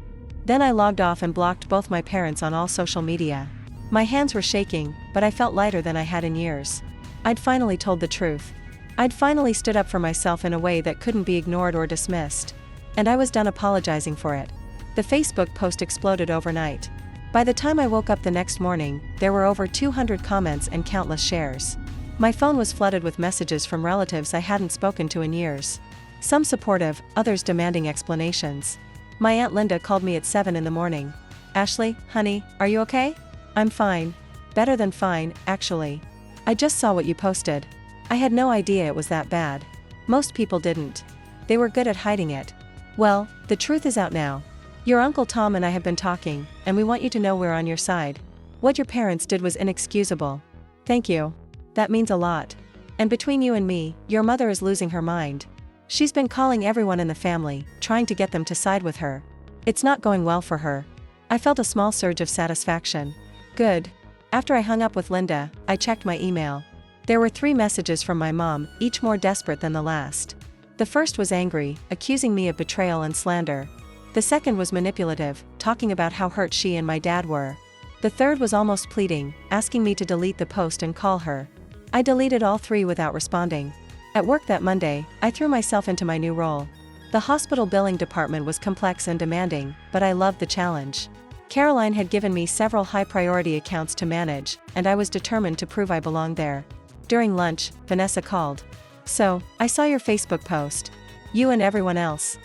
Then I logged off and blocked both my parents on all social media. My hands were shaking, but I felt lighter than I had in years. I'd finally told the truth. I'd finally stood up for myself in a way that couldn't be ignored or dismissed. And I was done apologizing for it. The Facebook post exploded overnight. By the time I woke up the next morning, there were over 200 comments and countless shares. My phone was flooded with messages from relatives I hadn't spoken to in years. Some supportive, others demanding explanations. My Aunt Linda called me at 7 in the morning. "Ashley, honey, are you okay?" "I'm fine. Better than fine, actually. I just saw what you posted. I had no idea it was that bad." Most people didn't. They were good at hiding it. "Well, the truth is out now. Your Uncle Tom and I have been talking, and we want you to know we're on your side. What your parents did was inexcusable." "Thank you. That means a lot. And between you and me, your mother is losing her mind. She's been calling everyone in the family, trying to get them to side with her. It's not going well for her." I felt a small surge of satisfaction. Good. After I hung up with Linda, I checked my email. There were 3 messages from my mom, each more desperate than the last. The first was angry, accusing me of betrayal and slander. The second was manipulative, talking about how hurt she and my dad were. The third was almost pleading, asking me to delete the post and call her. I deleted all 3 without responding. At work that Monday, I threw myself into my new role. The hospital billing department was complex and demanding, but I loved the challenge. Caroline had given me several high-priority accounts to manage, and I was determined to prove I belonged there. During lunch, Vanessa called. "So, I saw your Facebook post. You and everyone else.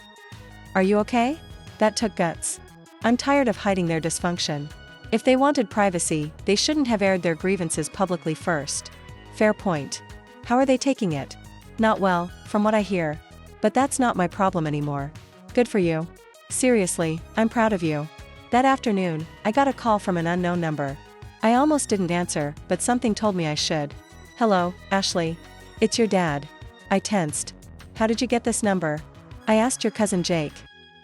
Are you okay?" That took guts. I'm tired of hiding their dysfunction. If they wanted privacy, they shouldn't have aired their grievances publicly first. Fair point. How are they taking it? Not well, from what I hear. But that's not my problem anymore. Good for you. Seriously, I'm proud of you. That afternoon, I got a call from an unknown number. I almost didn't answer, but something told me I should. "Hello, Ashley. It's your dad." I tensed. "How did you get this number?" "I asked your cousin Jake."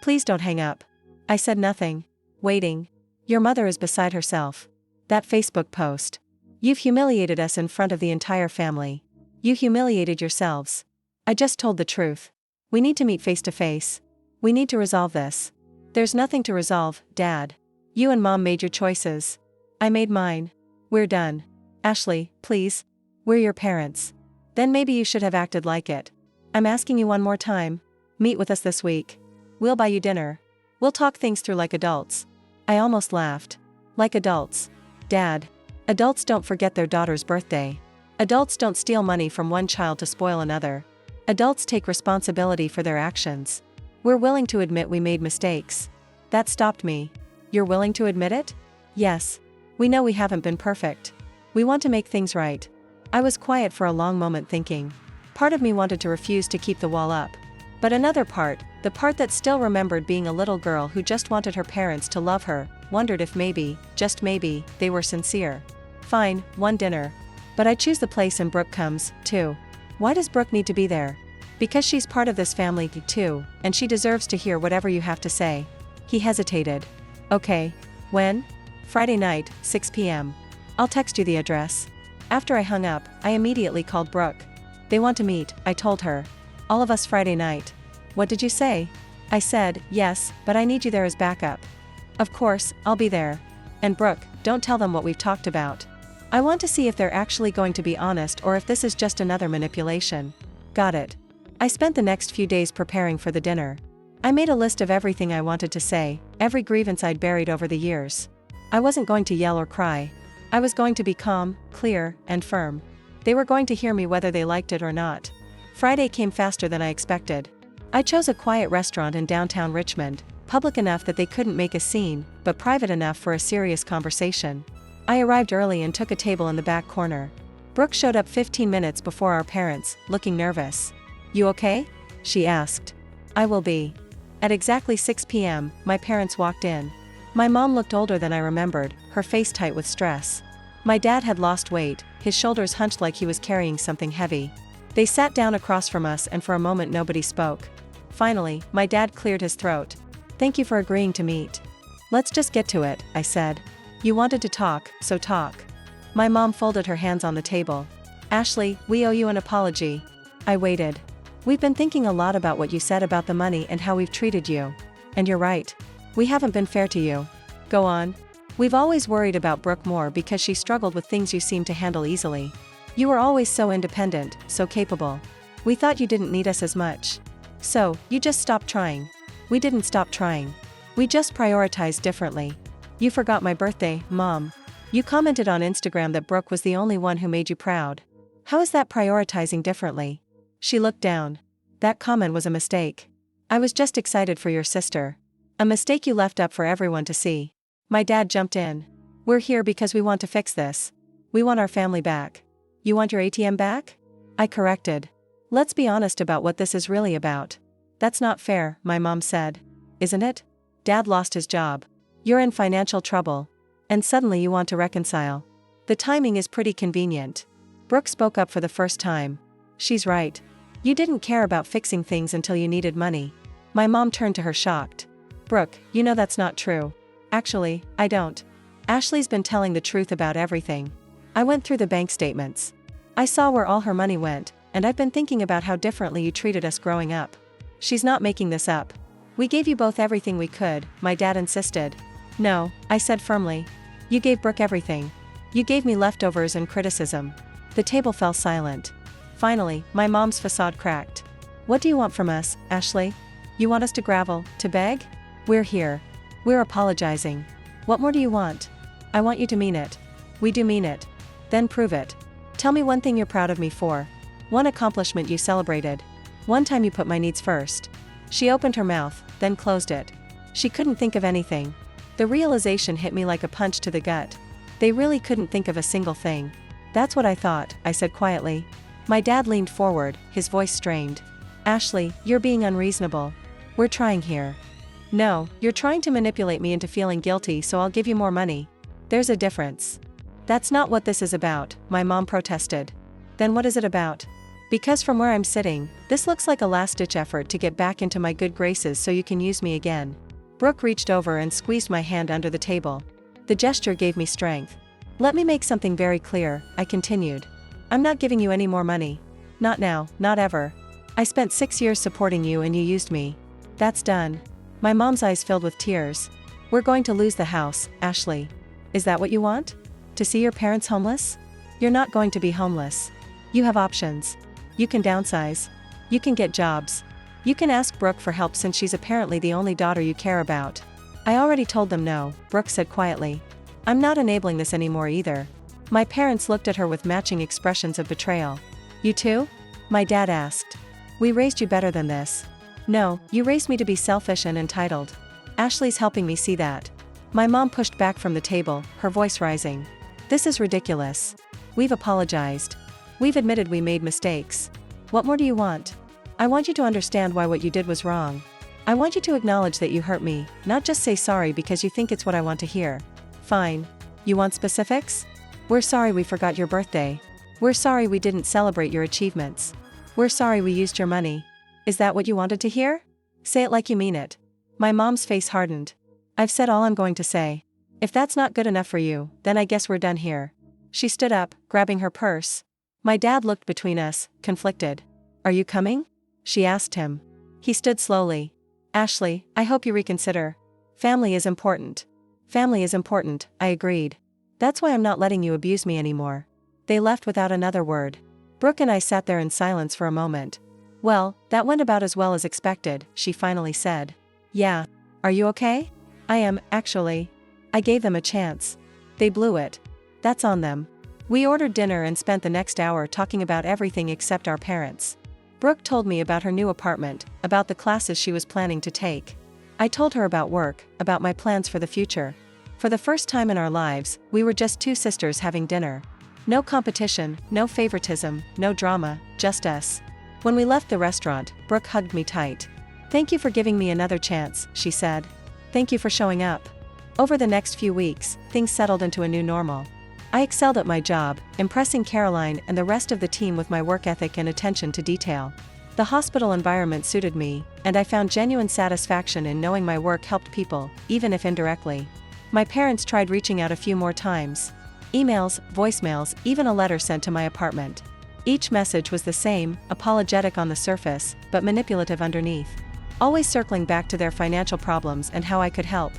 "Please don't hang up." I said nothing. Waiting. "Your mother is beside herself. That Facebook post. You've humiliated us in front of the entire family. You humiliated yourselves." I just told the truth. "We need to meet face to face. We need to resolve this." "There's nothing to resolve, Dad. You and Mom made your choices. I made mine. We're done. Ashley, please. We're your parents. Then maybe you should have acted like it. I'm asking you one more time. Meet with us this week. We'll buy you dinner. We'll talk things through like adults." I almost laughed. Like adults. Dad. Adults don't forget their daughter's birthday. Adults don't steal money from one child to spoil another. Adults take responsibility for their actions. We're willing to admit we made mistakes. That stopped me. "You're willing to admit it?" "Yes. We know we haven't been perfect. We want to make things right." I was quiet for a long moment thinking. Part of me wanted to refuse to keep the wall up. But another part, the part that still remembered being a little girl who just wanted her parents to love her, wondered if maybe, just maybe, they were sincere. Fine, one dinner. But I choose the place and Brooke comes, too. Why does Brooke need to be there? Because she's part of this family, too, and she deserves to hear whatever you have to say. He hesitated. "Okay. When?" "Friday night, 6 p.m. I'll text you the address." After I hung up, I immediately called Brooke. "They want to meet," I told her. "All of us Friday night." "What did you say?" I said, "Yes, but I need you there as backup." "Of course, I'll be there. And Brooke, don't tell them what we've talked about. I want to see if they're actually going to be honest or if this is just another manipulation." "Got it." I spent the next few days preparing for the dinner. I made a list of everything I wanted to say, every grievance I'd buried over the years. I wasn't going to yell or cry. I was going to be calm, clear, and firm. They were going to hear me whether they liked it or not. Friday came faster than I expected. I chose a quiet restaurant in downtown Richmond, public enough that they couldn't make a scene, but private enough for a serious conversation. I arrived early and took a table in the back corner. Brooke showed up 15 minutes before our parents, looking nervous. "You okay?" she asked. "I will be." At exactly 6 p.m., my parents walked in. My mom looked older than I remembered, her face tight with stress. My dad had lost weight, his shoulders hunched like he was carrying something heavy. They sat down across from us and for a moment nobody spoke. Finally, my dad cleared his throat. "Thank you for agreeing to meet. Let's just get to it," I said. "You wanted to talk, so talk." My mom folded her hands on the table. "Ashley, we owe you an apology." I waited. "We've been thinking a lot about what you said about the money and how we've treated you. And you're right. We haven't been fair to you. Go on. We've always worried about Brooke more because she struggled with things you seem to handle easily. You were always so independent, so capable. We thought you didn't need us as much. So, you just stopped trying. We didn't stop trying. We just prioritized differently. You forgot my birthday, Mom. You commented on Instagram that Brooke was the only one who made you proud. How is that prioritizing differently? She looked down. That comment was a mistake. I was just excited for your sister. A mistake you left up for everyone to see. My dad jumped in. We're here because we want to fix this. We want our family back. You want your ATM back? I corrected. Let's be honest about what this is really about. That's not fair, my mom said. Isn't it? Dad lost his job. You're in financial trouble. And suddenly you want to reconcile. The timing is pretty convenient. Brooke spoke up for the first time. She's right. You didn't care about fixing things until you needed money. My mom turned to her shocked. Brooke, you know that's not true. Actually, I don't. Ashley's been telling the truth about everything. I went through the bank statements. I saw where all her money went, and I've been thinking about how differently you treated us growing up. She's not making this up. We gave you both everything we could, my dad insisted. No, I said firmly. You gave Brooke everything. You gave me leftovers and criticism. The table fell silent. Finally, my mom's facade cracked. What do you want from us, Ashley? You want us to grovel, to beg? We're here. We're apologizing. What more do you want? I want you to mean it. We do mean it. Then prove it. Tell me one thing you're proud of me for. One accomplishment you celebrated. One time you put my needs first. She opened her mouth, then closed it. She couldn't think of anything. The realization hit me like a punch to the gut. They really couldn't think of a single thing. That's what I thought, I said quietly. My dad leaned forward, his voice strained. Ashley, you're being unreasonable. We're trying here. No, you're trying to manipulate me into feeling guilty so I'll give you more money. There's a difference. That's not what this is about, my mom protested. Then what is it about? Because from where I'm sitting, this looks like a last-ditch effort to get back into my good graces so you can use me again. Brooke reached over and squeezed my hand under the table. The gesture gave me strength. Let me make something very clear, I continued. I'm not giving you any more money. Not now, not ever. I spent 6 years supporting you and you used me. That's done. My mom's eyes filled with tears. We're going to lose the house, Ashley. Is that what you want? To see your parents homeless? You're not going to be homeless. You have options. You can downsize. You can get jobs. You can ask Brooke for help since she's apparently the only daughter you care about. I already told them no, Brooke said quietly. I'm not enabling this anymore either. My parents looked at her with matching expressions of betrayal. You too? My dad asked. We raised you better than this. No, you raised me to be selfish and entitled. Ashley's helping me see that. My mom pushed back from the table, her voice rising. This is ridiculous. We've apologized. We've admitted we made mistakes. What more do you want? I want you to understand why what you did was wrong. I want you to acknowledge that you hurt me, not just say sorry because you think it's what I want to hear. Fine. You want specifics? We're sorry we forgot your birthday. We're sorry we didn't celebrate your achievements. We're sorry we used your money. Is that what you wanted to hear? Say it like you mean it. My mom's face hardened. I've said all I'm going to say. If that's not good enough for you, then I guess we're done here. She stood up, grabbing her purse. My dad looked between us, conflicted. Are you coming? She asked him. He stood slowly. Ashley, I hope you reconsider. Family is important. Family is important, I agreed. That's why I'm not letting you abuse me anymore. They left without another word. Brooke and I sat there in silence for a moment. Well, that went about as well as expected, she finally said. Yeah. Are you okay? I am, actually. I gave them a chance. They blew it. That's on them. We ordered dinner and spent the next hour talking about everything except our parents. Brooke told me about her new apartment, about the classes she was planning to take. I told her about work, about my plans for the future. For the first time in our lives, we were just two sisters having dinner. No competition, no favoritism, no drama, just us. When we left the restaurant, Brooke hugged me tight. Thank you for giving me another chance, she said. Thank you for showing up. Over the next few weeks, things settled into a new normal. I excelled at my job, impressing Caroline and the rest of the team with my work ethic and attention to detail. The hospital environment suited me, and I found genuine satisfaction in knowing my work helped people, even if indirectly. My parents tried reaching out a few more times. Emails, voicemails, even a letter sent to my apartment. Each message was the same, apologetic on the surface, but manipulative underneath. always circling back to their financial problems and how I could help.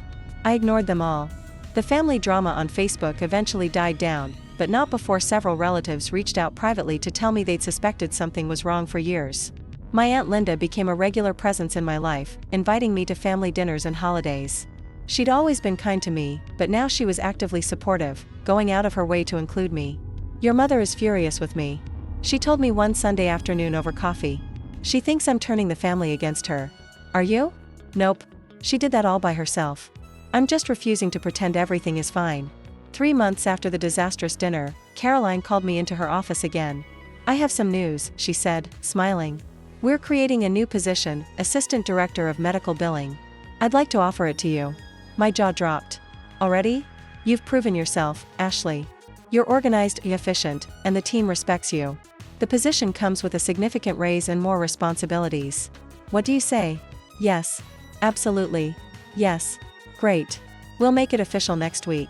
I ignored them all. The family drama on Facebook eventually died down, but not before several relatives reached out privately to tell me they'd suspected something was wrong for years. My Aunt Linda became a regular presence in my life, inviting me to family dinners and holidays. She'd always been kind to me, but now she was actively supportive, going out of her way to include me. "Your mother is furious with me," she told me one Sunday afternoon over coffee. "She thinks I'm turning the family against her." "Are you?" "Nope. She did that all by herself. I'm just refusing to pretend everything is fine." 3 months after the disastrous dinner, Caroline called me into her office again. "I have some news," she said, smiling. "We're creating a new position, Assistant Director of Medical Billing. I'd like to offer it to you." My jaw dropped. "Already? You've proven yourself, Ashley. You're organized, efficient, and the team respects you. The position comes with a significant raise and more responsibilities. What do you say?" "Yes. Absolutely. Yes." "Great. We'll make it official next week."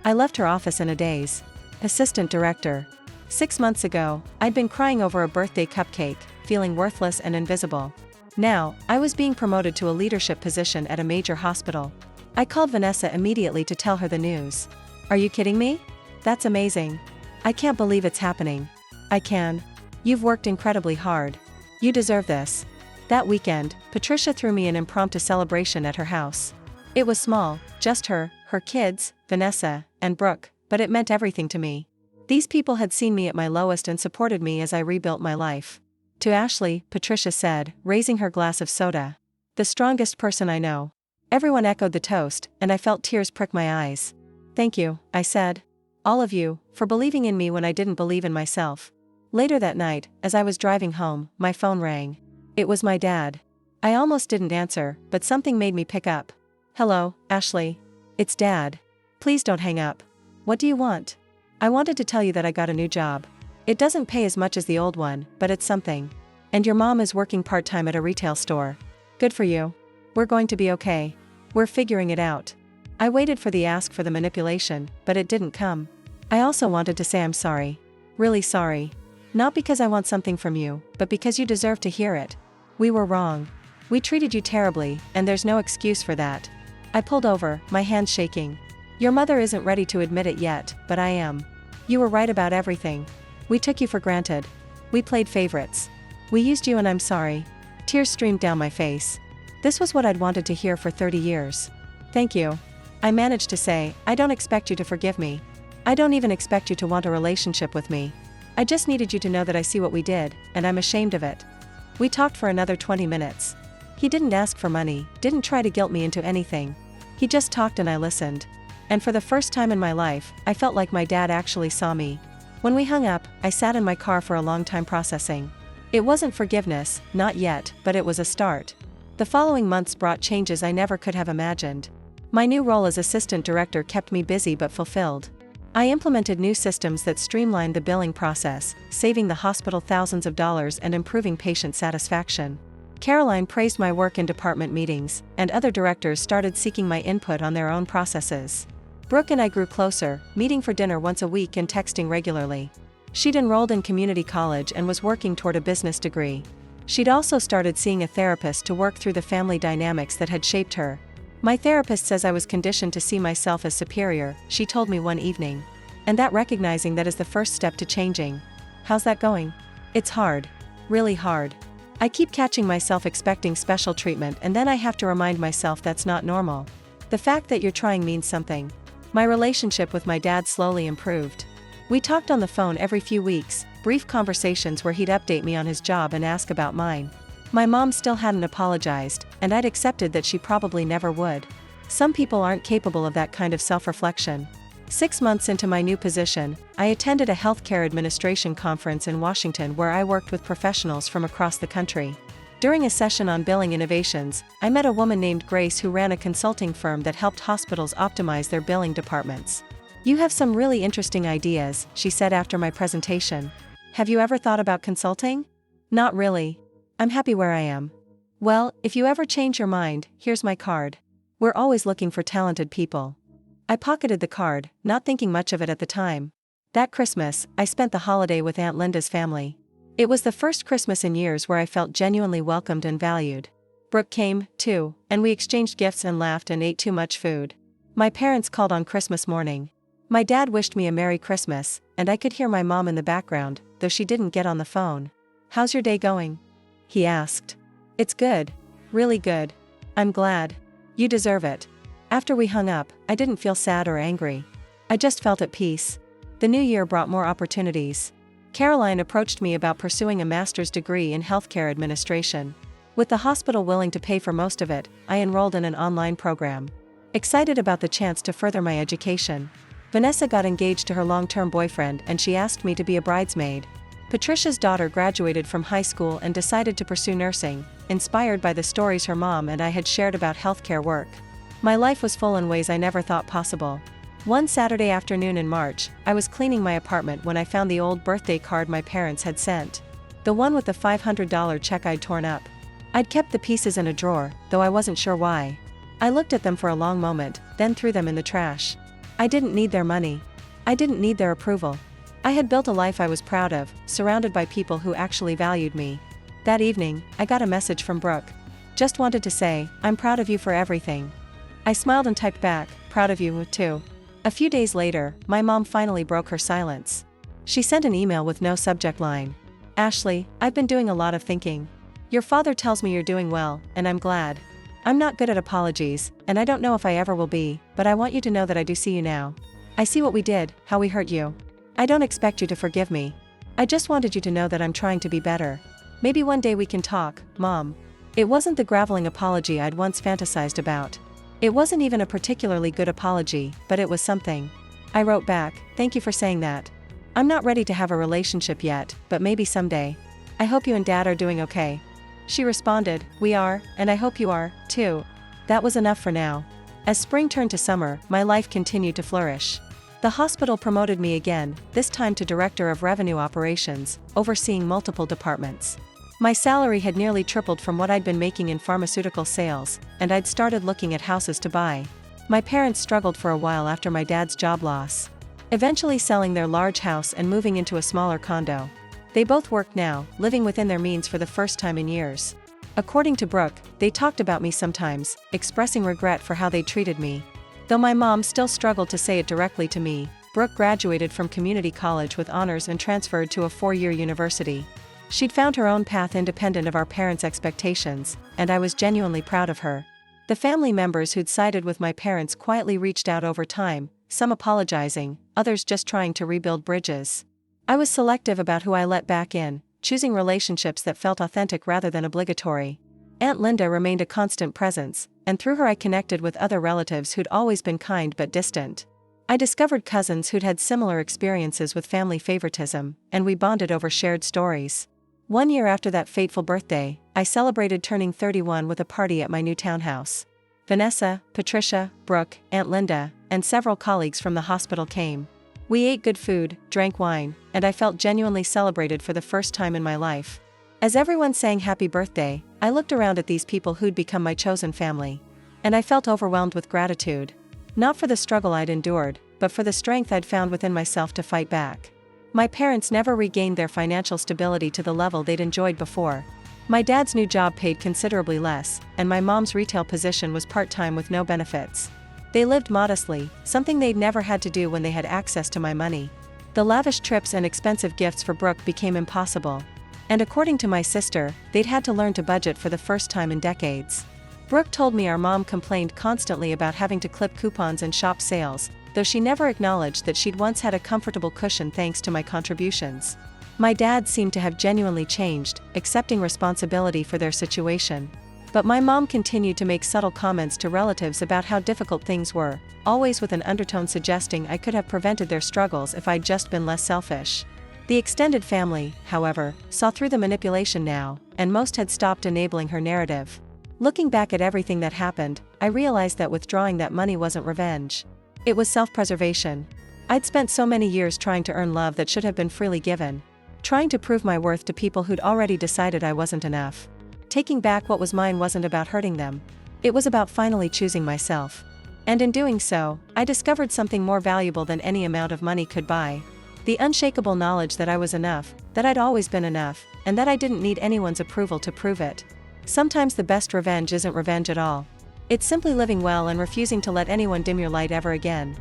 I left her office in a daze. Assistant Director. 6 months ago, I'd been crying over a birthday cupcake, feeling worthless and invisible. Now, I was being promoted to a leadership position at a major hospital. I called Vanessa immediately to tell her the news. "Are you kidding me? That's amazing. I can't believe it's happening." "I can. You've worked incredibly hard. You deserve this." That weekend, Patricia threw me an impromptu celebration at her house. It was small, just her kids, Vanessa, and Brooke, but it meant everything to me. These people had seen me at my lowest and supported me as I rebuilt my life. "To Ashley," Patricia said, raising her glass of soda. "The strongest person I know." Everyone echoed the toast, and I felt tears prick my eyes. "Thank you," I said. "All of you, for believing in me when I didn't believe in myself." Later that night, as I was driving home, my phone rang. It was my dad. I almost didn't answer, but something made me pick up. "Hello, Ashley. It's Dad. Please don't hang up." "What do you want?" "I wanted to tell you that I got a new job. It doesn't pay as much as the old one, but it's something. And your mom is working part-time at a retail store." "Good for you. We're going to be okay. We're figuring it out." I waited for the ask for the manipulation, but it didn't come. I also wanted to say I'm sorry. Really sorry. Not because I want something from you, but because you deserve to hear it. We were wrong. We treated you terribly, and there's no excuse for that. I pulled over, my hands shaking. "Your mother isn't ready to admit it yet, but I am. You were right about everything. We took you for granted. We played favorites. We used you, and I'm sorry." Tears streamed down my face. This was what I'd wanted to hear for 30 years. "Thank you." I managed to say, "I don't expect you to forgive me. I don't even expect you to want a relationship with me. I just needed you to know that I see what we did, and I'm ashamed of it." We talked for another 20 minutes. He didn't ask for money, didn't try to guilt me into anything. He just talked and I listened. And for the first time in my life, I felt like my dad actually saw me. When we hung up, I sat in my car for a long time processing. It wasn't forgiveness, not yet, but it was a start. The following months brought changes I never could have imagined. My new role as assistant director kept me busy but fulfilled. I implemented new systems that streamlined the billing process, saving the hospital thousands of dollars and improving patient satisfaction. Caroline praised my work in department meetings, and other directors started seeking my input on their own processes. Brooke and I grew closer, meeting for dinner once a week and texting regularly. She'd enrolled in community college and was working toward a business degree. She'd also started seeing a therapist to work through the family dynamics that had shaped her. "My therapist says I was conditioned to see myself as superior," she told me one evening. "And that recognizing that is the first step to changing." "How's that going?" "It's hard. Really hard. I keep catching myself expecting special treatment, and then I have to remind myself that's not normal. The fact that you're trying means something." My relationship with my dad slowly improved. We talked on the phone every few weeks, brief conversations where he'd update me on his job and ask about mine. My mom still hadn't apologized, and I'd accepted that she probably never would. Some people aren't capable of that kind of self-reflection. 6 months into my new position, I attended a healthcare administration conference in Washington where I worked with professionals from across the country. During a session on billing innovations, I met a woman named Grace who ran a consulting firm that helped hospitals optimize their billing departments. "You have some really interesting ideas," she said after my presentation. "Have you ever thought about consulting?" "Not really. I'm happy where I am." "Well, if you ever change your mind, here's my card. We're always looking for talented people." I pocketed the card, not thinking much of it at the time. That Christmas, I spent the holiday with Aunt Linda's family. It was the first Christmas in years where I felt genuinely welcomed and valued. Brooke came, too, and we exchanged gifts and laughed and ate too much food. My parents called on Christmas morning. My dad wished me a Merry Christmas, and I could hear my mom in the background, though she didn't get on the phone. "How's your day going?" he asked. "It's good. Really good. I'm glad. You deserve it." After we hung up, I didn't feel sad or angry. I just felt at peace. The new year brought more opportunities. Caroline approached me about pursuing a master's degree in healthcare administration. With the hospital willing to pay for most of it, I enrolled in an online program. Excited about the chance to further my education. Vanessa got engaged to her long-term boyfriend and she asked me to be a bridesmaid. Patricia's daughter graduated from high school and decided to pursue nursing, inspired by the stories her mom and I had shared about healthcare work. My life was full in ways I never thought possible. One Saturday afternoon in March, I was cleaning my apartment when I found the old birthday card my parents had sent. The one with the $500 check I'd torn up. I'd kept the pieces in a drawer, though I wasn't sure why. I looked at them for a long moment, then threw them in the trash. I didn't need their money. I didn't need their approval. I had built a life I was proud of, surrounded by people who actually valued me. That evening, I got a message from Brooke. "Just wanted to say, I'm proud of you for everything." I smiled and typed back, "Proud of you, too." A few days later, my mom finally broke her silence. She sent an email with no subject line. "Ashley, I've been doing a lot of thinking. Your father tells me you're doing well, and I'm glad. I'm not good at apologies, and I don't know if I ever will be, but I want you to know that I do see you now. I see what we did, how we hurt you. I don't expect you to forgive me. I just wanted you to know that I'm trying to be better. Maybe one day we can talk, Mom." It wasn't the groveling apology I'd once fantasized about. It wasn't even a particularly good apology, but it was something. I wrote back, "Thank you for saying that. I'm not ready to have a relationship yet, but maybe someday. I hope you and Dad are doing okay." She responded, "We are, and I hope you are, too." That was enough for now. As spring turned to summer, my life continued to flourish. The hospital promoted me again, this time to Director of Revenue Operations, overseeing multiple departments. My salary had nearly tripled from what I'd been making in pharmaceutical sales, and I'd started looking at houses to buy. My parents struggled for a while after my dad's job loss, eventually selling their large house and moving into a smaller condo. They both work now, living within their means for the first time in years. According to Brooke, they talked about me sometimes, expressing regret for how they treated me. Though my mom still struggled to say it directly to me, Brooke graduated from community college with honors and transferred to a 4-year university. She'd found her own path independent of our parents' expectations, and I was genuinely proud of her. The family members who'd sided with my parents quietly reached out over time, some apologizing, others just trying to rebuild bridges. I was selective about who I let back in, choosing relationships that felt authentic rather than obligatory. Aunt Linda remained a constant presence, and through her I connected with other relatives who'd always been kind but distant. I discovered cousins who'd had similar experiences with family favoritism, and we bonded over shared stories. 1 year after that fateful birthday, I celebrated turning 31 with a party at my new townhouse. Vanessa, Patricia, Brooke, Aunt Linda, and several colleagues from the hospital came. We ate good food, drank wine, and I felt genuinely celebrated for the first time in my life. As everyone sang happy birthday, I looked around at these people who'd become my chosen family. And I felt overwhelmed with gratitude. Not for the struggle I'd endured, but for the strength I'd found within myself to fight back. My parents never regained their financial stability to the level they'd enjoyed before. My dad's new job paid considerably less, and my mom's retail position was part-time with no benefits. They lived modestly, something they'd never had to do when they had access to my money. The lavish trips and expensive gifts for Brooke became impossible. And according to my sister, they'd had to learn to budget for the first time in decades. Brooke told me our mom complained constantly about having to clip coupons and shop sales, though she never acknowledged that she'd once had a comfortable cushion thanks to my contributions. My dad seemed to have genuinely changed, accepting responsibility for their situation. But my mom continued to make subtle comments to relatives about how difficult things were, always with an undertone suggesting I could have prevented their struggles if I'd just been less selfish. The extended family, however, saw through the manipulation now, and most had stopped enabling her narrative. Looking back at everything that happened, I realized that withdrawing that money wasn't revenge. It was self-preservation. I'd spent so many years trying to earn love that should have been freely given. Trying to prove my worth to people who'd already decided I wasn't enough. Taking back what was mine wasn't about hurting them. It was about finally choosing myself. And in doing so, I discovered something more valuable than any amount of money could buy. The unshakable knowledge that I was enough, that I'd always been enough, and that I didn't need anyone's approval to prove it. Sometimes the best revenge isn't revenge at all. It's simply living well and refusing to let anyone dim your light ever again.